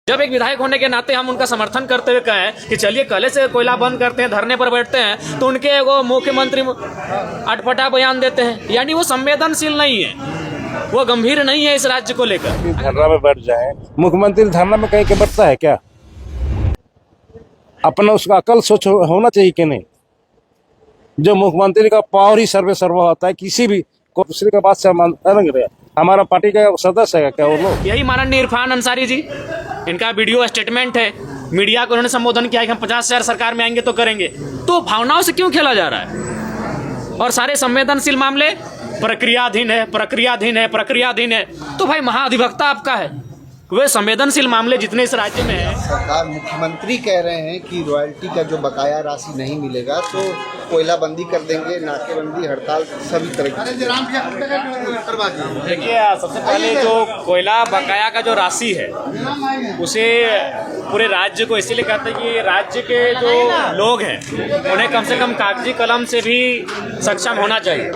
जब एक विधायक होने के नाते हम उनका समर्थन करते हुए कहें कि चलिए कल से कोयला बंद करते हैं, धरने पर बैठते हैं, तो उनके वो मुख्यमंत्री अटपटा बयान देते हैं। यानी वो संवेदनशील नहीं है, वो गंभीर नहीं है इस राज्य को लेकर। धरना में बैठ जाए, मुख्यमंत्री धरना में कहीं के बैठता है क्या? अपना उसका अकल सोच होना चाहिए कि नहीं? जो मुख्यमंत्री का पावर ही सर्वे सर्व होता है, किसी भी को दूसरे के बात से हमारा पार्टी का सदस्य है क्या वो लोग? यही माननीय इरफान अंसारी जी, इनका वीडियो स्टेटमेंट है, मीडिया को उन्होंने संबोधन किया कि हम 50,000 सरकार में आएंगे तो करेंगे। तो भावनाओं से क्यों खेला जा रहा है? और सारे संवेदनशील मामले प्रक्रियाधीन है, प्रक्रियाधीन है, प्रक्रियाधीन है। तो भाई महाधिवक्ता आपका है, वे संवेदनशील मामले जितने इस राज्य में है। सरकार मुख्यमंत्री कह रहे हैं कि रॉयल्टी का जो बकाया राशि नहीं मिलेगा तो कोयला बंदी कर देंगे, नाकेबंदी, हड़ताल, सभी तरह की। देखिए, सबसे पहले जो कोयला बकाया का जो राशि है उसे पूरे राज्य को इसीलिए कहते हैं कि राज्य के जो लोग हैं उन्हें कम से कम कागजी कलम से भी सक्षम होना चाहिए।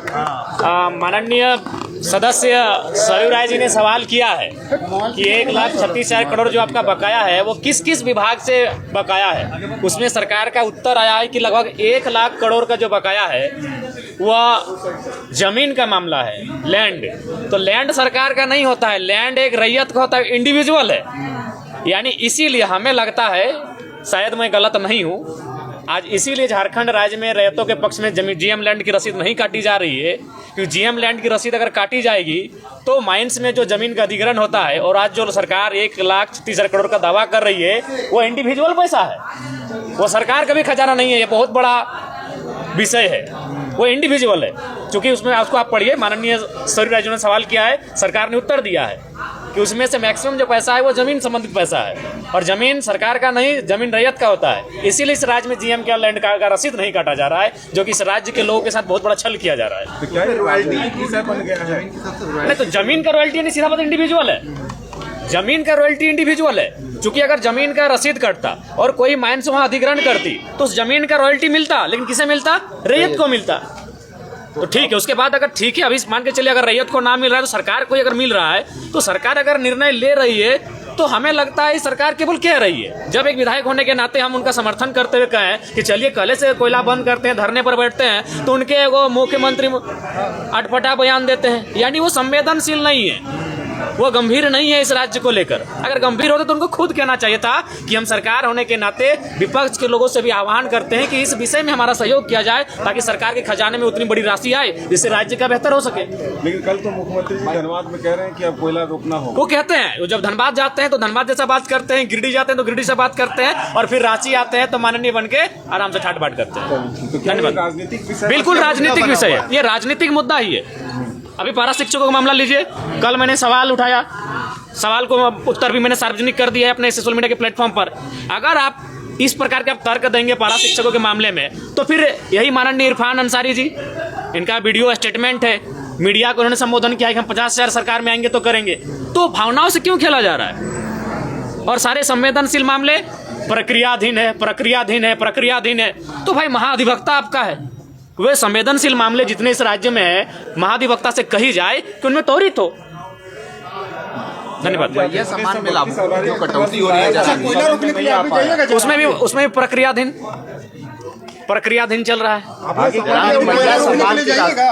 माननीय सदस्य सरयू राय जी ने सवाल किया है कि 1,36,000 करोड़ जो आपका बकाया है वो किस किस विभाग से बकाया है। उसमें सरकार का उत्तर आया है कि लगभग 1 लाख करोड़ का जो बकाया है वह जमीन का मामला है, लैंड। तो लैंड सरकार का नहीं होता है, लैंड एक रैयत का होता है, इंडिविजुअल है। यानी इसीलिए हमें लगता है, शायद मैं गलत नहीं हूँ, आज इसीलिए झारखंड राज्य में रैयतों के पक्ष में जीएम लैंड की रसीद नहीं काटी जा रही है, क्योंकि जीएम लैंड की रसीद अगर काटी जाएगी तो माइंस में जो जमीन का अधिग्रहण होता है, और आज जो सरकार 1,36,000 करोड़ का दावा कर रही है वो इंडिविजुअल पैसा है, वो सरकार का भी खजाना नहीं है। ये बहुत बड़ा विषय है, वो इंडिविजुअल है। चूंकि उसमें उसको आप पढ़िए, माननीय सरयू राय जी ने सवाल किया है, सरकार ने उत्तर दिया है कि उसमें से मैक्सिमम जो पैसा है वो जमीन संबंधित पैसा है, और जमीन सरकार का नहीं, जमीन रैयत का होता है। इसीलिए इस राज्य में जीएम के लैंड का रसीद नहीं काटा जा रहा है, जो कि इस राज्य के लोगों के साथ बहुत बड़ा छल किया जा रहा है। तो क्या रॉयल्टी बन गया है? नहीं, तो जमीन का रॉयल्टी नहीं, सीधा बात इंडिविजुअल है। जमीन का रॉयल्टी इंडिविजुअल है। चूंकि अगर जमीन का रसीद कटता और कोई माइंस वहां अधिग्रहण करती तो उस जमीन का रॉयल्टी मिलता, लेकिन किसे मिलता? रैयत को मिलता। तो ठीक है, उसके बाद अगर ठीक है, अभी मान के चलिए अगर रैयत को ना मिल रहा है तो सरकार को अगर मिल रहा है, तो सरकार अगर निर्णय ले रही है तो हमें लगता है सरकार केवल कह रही है। जब एक विधायक होने के नाते हम उनका समर्थन करते हुए कहें कि चलिए कल से कोयला बंद करते हैं, धरने पर बैठते हैं, तो उनके वो मुख्यमंत्री अटपटा बयान देते हैं। यानी वो संवेदनशील नहीं है, वो गंभीर नहीं है इस राज्य को लेकर। अगर गंभीर होते तो उनको खुद कहना चाहिए था कि हम सरकार होने के नाते विपक्ष के लोगों से भी आह्वान करते हैं कि इस विषय में हमारा सहयोग किया जाए, ताकि सरकार के खजाने में उतनी बड़ी राशि आए जिससे राज्य का बेहतर हो सके। लेकिन कल तो मुख्यमंत्री जी धनबाद में कह रहे हैं कि अब कोयला रोकना होगा। वो कहते हैं, जब धनबाद जाते हैं तो धनबाद जैसा बात करते हैं, गिरिडीह जाते हैं तो गिरिडीह से बात करते हैं, और फिर रांची आते हैं तो माननीय बन के आराम से ठाट बाट करते हैं। धन्यवाद। बिल्कुल राजनीतिक विषय है, ये राजनीतिक मुद्दा ही है। अभी पारा शिक्षकों का मामला लीजिए, कल मैंने सवाल उठाया, सवाल को उत्तर भी मैंने सार्वजनिक कर दिया है अपने सोशल मीडिया के प्लेटफॉर्म पर। अगर आप इस प्रकार के आप तर्क देंगे पारा शिक्षकों के मामले में, तो फिर यही माननीय इरफान अंसारी जी, इनका वीडियो स्टेटमेंट है, मीडिया को उन्होंने संबोधन किया कि हम 50,000 सरकार में आएंगे तो करेंगे। तो भावनाओं से क्यों खेला जा रहा है? और सारे संवेदनशील मामले प्रक्रियाधीन है, प्रक्रियाधीन है, प्रक्रियाधीन है। तो भाई महाधिवक्ता आपका है, वे संवेदनशील मामले जितने इस राज्य में है, महाधिवक्ता से कही जाए कि उनमें त्वरित हो। धन्यवाद। यह सम्मान में लाभ जो कटौती हो रही है, उसमें भी प्रक्रियाधीन चल रहा है।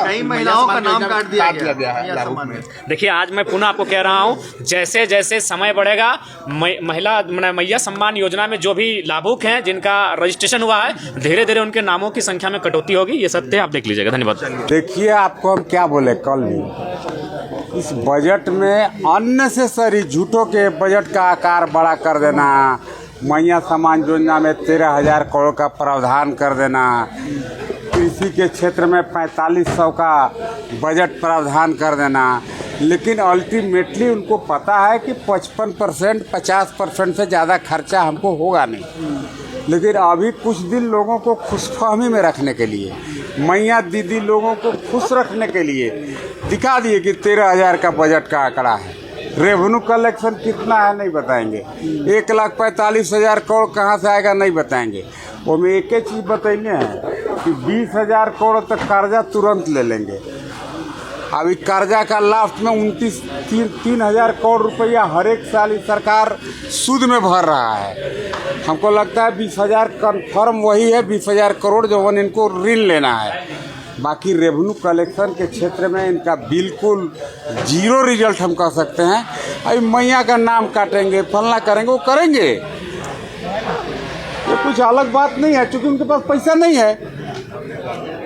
कई महिलाओं का नाम काट दिया गया है। देखिए, आज मैं पुनः आपको कह रहा हूँ, जैसे जैसे समय बढ़ेगा, मैया सम्मान योजना में जो भी लाभुक हैं, जिनका रजिस्ट्रेशन हुआ है, धीरे धीरे उनके नामों की संख्या में कटौती होगी। ये सत्य है, आप देख लीजिएगा। धन्यवाद। देखिए, आपको हम क्या बोले, कल भी इस बजट में अननेसेसरी झूठों के बजट का आकार बड़ा कर देना, मैया सम्मान योजना में 13,000 करोड़ का प्रावधान कर देना, कृषि के क्षेत्र में 4500 का बजट प्रावधान कर देना, लेकिन अल्टीमेटली उनको पता है कि 55% 50% से ज़्यादा खर्चा हमको होगा नहीं। लेकिन अभी कुछ दिन लोगों को खुशफहमी में रखने के लिए, मैया दीदी लोगों को खुश रखने के लिए दिखा दिए कि 13,000 का बजट का आंकड़ा है। रेवेन्यू कलेक्शन कितना है नहीं बताएंगे, 1,45,000 करोड़ कहाँ से आएगा नहीं बताएंगे। वो में एक ही चीज़ बताइए है कि 20,000 करोड़ तक कर्जा तुरंत ले लेंगे। अभी कर्जा का लास्ट में 3,000 करोड़ रुपया हर एक साल इस सरकार सूद में भर रहा है। हमको लगता है 20,000 कन्फर्म वही है, 20,000 करोड़ जो इनको ऋण लेना है। बाकी रेवेन्यू कलेक्शन के क्षेत्र में इनका बिल्कुल जीरो रिजल्ट हम कह सकते हैं। अभी मैया का नाम काटेंगे, फलना करेंगे, वो करेंगे, ये कुछ अलग बात नहीं है, क्योंकि उनके पास पैसा नहीं है।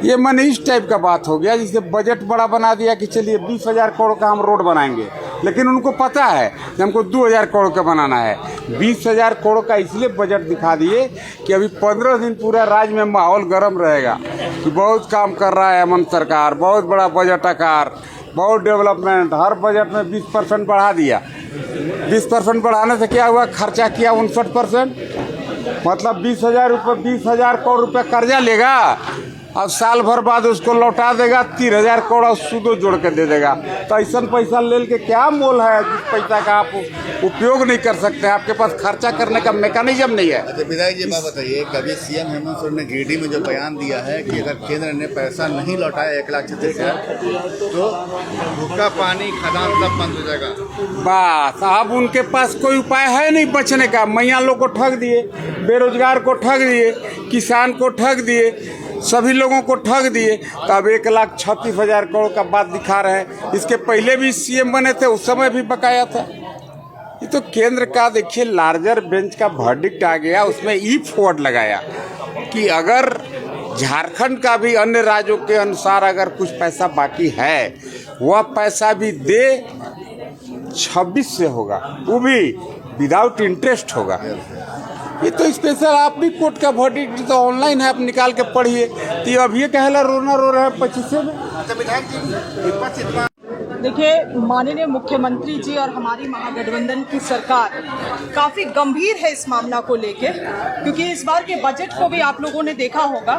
ये मन इस टाइप का बात हो गया, जिससे बजट बड़ा बना दिया कि चलिए 20,000 करोड़ का हम रोड बनाएंगे, लेकिन उनको पता है कि हमको 2,000 करोड़ का बनाना है। 20,000 करोड़ का इसलिए बजट दिखा दिए कि अभी 15 दिन पूरा राज्य में माहौल गर्म रहेगा कि बहुत काम कर रहा है अमन सरकार, बहुत बड़ा बजट आकार, बहुत डेवलपमेंट। हर बजट में 20% बढ़ा दिया। 20% बढ़ाने से क्या हुआ, खर्चा किया 59%, मतलब 20,000 करोड़ रुपये कर्जा लेगा, अब साल भर बाद उसको लौटा देगा 30,000 करोड़ सूदो जोड़ के दे देगा। तो ऐसा पैसा ले के क्या मोल है जिस पैसा का आप उपयोग नहीं कर सकते, आपके पास खर्चा करने का मैकेनिज्म नहीं है। अच्छा विधायक जी, बात बताइए, कभी सीएम हेमंत सोरेन ने गिरिडीह में जो बयान दिया है कि अगर केंद्र ने पैसा नहीं लौटाया 1,36,000 तो भूखा पानी खदान सब बंद हो जाएगा। बस अब उनके पास कोई उपाय है नहीं बचने का। मैया लोग को ठग दिए, बेरोजगार को ठग दिए, किसान को ठग दिए, सभी लोगों को ठग दिए। तब 1,36,000 करोड़ का बात दिखा रहे हैं। इसके पहले भी सीएम बने थे, उस समय भी बकाया था। ये तो केंद्र का देखिए लार्जर बेंच का वर्डिक्ट आ गया, उसमें इफ वर्ड लगाया कि अगर झारखंड का भी अन्य राज्यों के अनुसार अगर कुछ पैसा बाकी है, वह पैसा भी दे 26 से होगा, वो भी विदाउट इंटरेस्ट होगा। ये तो स्पेशल आप भी कोर्ट का वर्डिक्ट तो ऑनलाइन है, आप निकाल के पढ़िए। तो ये अब ये कहला रोना रो रहा है 25 में। देखिए, माननीय मुख्यमंत्री जी और हमारी महागठबंधन की सरकार काफ़ी गंभीर है इस मामला को लेके, क्योंकि इस बार के बजट को भी आप लोगों ने देखा होगा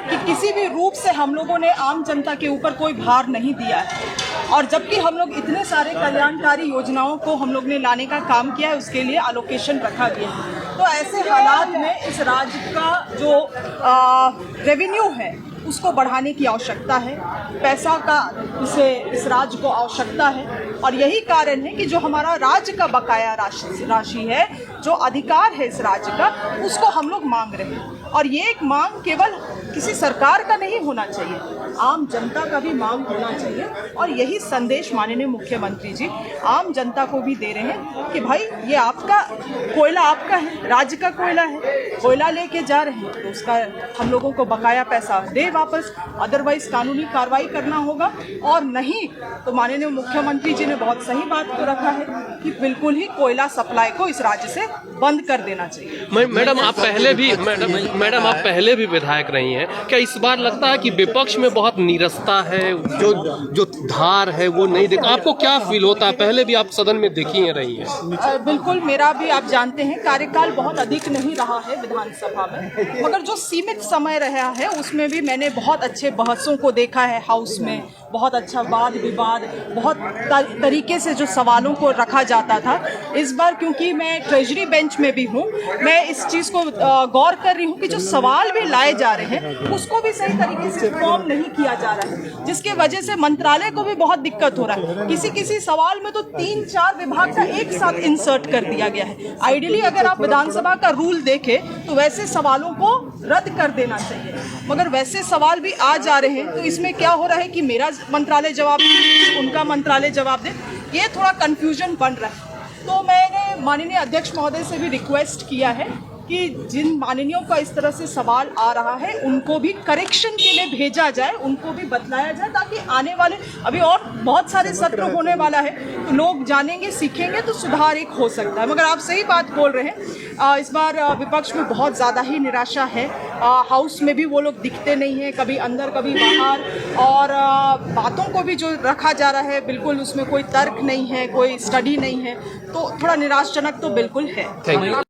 कि किसी भी रूप से हम लोगों ने आम जनता के ऊपर कोई भार नहीं दिया है। और जबकि हम लोग इतने सारे कल्याणकारी योजनाओं को हम लोग ने लाने का काम किया है, उसके लिए एलोकेशन रखा गया है। तो ऐसे हालात में इस राज्य का जो रेवेन्यू है उसको बढ़ाने की आवश्यकता है, पैसा का इस राज्य को आवश्यकता है। और यही कारण है कि जो हमारा राज्य का बकाया राशि है, जो अधिकार है इस राज्य का, उसको हम लोग मांग रहे हैं। और ये एक मांग केवल किसी सरकार का नहीं होना चाहिए, आम जनता का भी मांग होना चाहिए। और यही संदेश माननीय मुख्यमंत्री जी आम जनता को भी दे रहे हैं कि भाई ये आपका कोयला आपका है, राज्य का कोयला है, कोयला लेके जा रहे हैं तो उसका हम लोगों को बकाया पैसा दे वापस, अदरवाइज कानूनी कार्रवाई करना होगा। और नहीं तो माननीय मुख्यमंत्री जी ने बहुत सही बात को रखा है कि बिल्कुल ही कोयला सप्लाई को इस राज्य से बंद कर देना चाहिए। मैडम आप पहले भी विधायक रही हैं, क्या इस बार लगता है कि विपक्ष में बहुत नीरसता है, जो धार है वो नहीं देख, आपको क्या फील होता है? पहले भी आप सदन में देखी रही हैं। बिल्कुल, मेरा भी आप जानते हैं कार्यकाल बहुत अधिक नहीं रहा है विधानसभा में, मगर जो सीमित समय रहा है उसमें भी मैंने बहुत अच्छे बहसों को देखा है हाउस में, बहुत अच्छा वाद विवाद, बहुत तरीके से जो सवालों को रखा जाता था। इस बार क्योंकि मैं ट्रेजरी बेंच में भी हूँ, मैं इस चीज़ को गौर कर रही हूँ कि जो सवाल भी लाए जा रहे हैं उसको भी सही तरीके से फॉर्म नहीं किया जा रहा है, जिसके वजह से मंत्रालय को भी बहुत दिक्कत हो रहा है। किसी सवाल में तो 3-4 विभाग का एक साथ इंसर्ट कर दिया गया है। आइडियली अगर आप विधानसभा का रूल देखें तो वैसे सवालों को रद्द कर देना चाहिए, मगर वैसे सवाल भी आ जा रहे हैं। तो इसमें क्या हो रहा है कि मेरा मंत्रालय जवाब दे, उनका मंत्रालय जवाब दे, ये थोड़ा कंफ्यूजन बन रहा है। तो मैंने माननीय अध्यक्ष महोदय से भी रिक्वेस्ट किया है कि जिन माननीयों का इस तरह से सवाल आ रहा है उनको भी करेक्शन के लिए भेजा जाए, उनको भी बतलाया जाए, ताकि आने वाले अभी और बहुत सारे सत्र होने वाला है तो लोग जानेंगे, सीखेंगे, तो सुधार एक हो सकता है। मगर आप सही बात बोल रहे हैं, इस बार विपक्ष में बहुत ज़्यादा ही निराशा है। हाउस में भी वो लोग दिखते नहीं हैं, कभी अंदर कभी बाहर, और बातों को भी जो रखा जा रहा है बिल्कुल उसमें कोई तर्क नहीं है, कोई स्टडी नहीं है, तो थोड़ा निराशाजनक तो बिल्कुल है।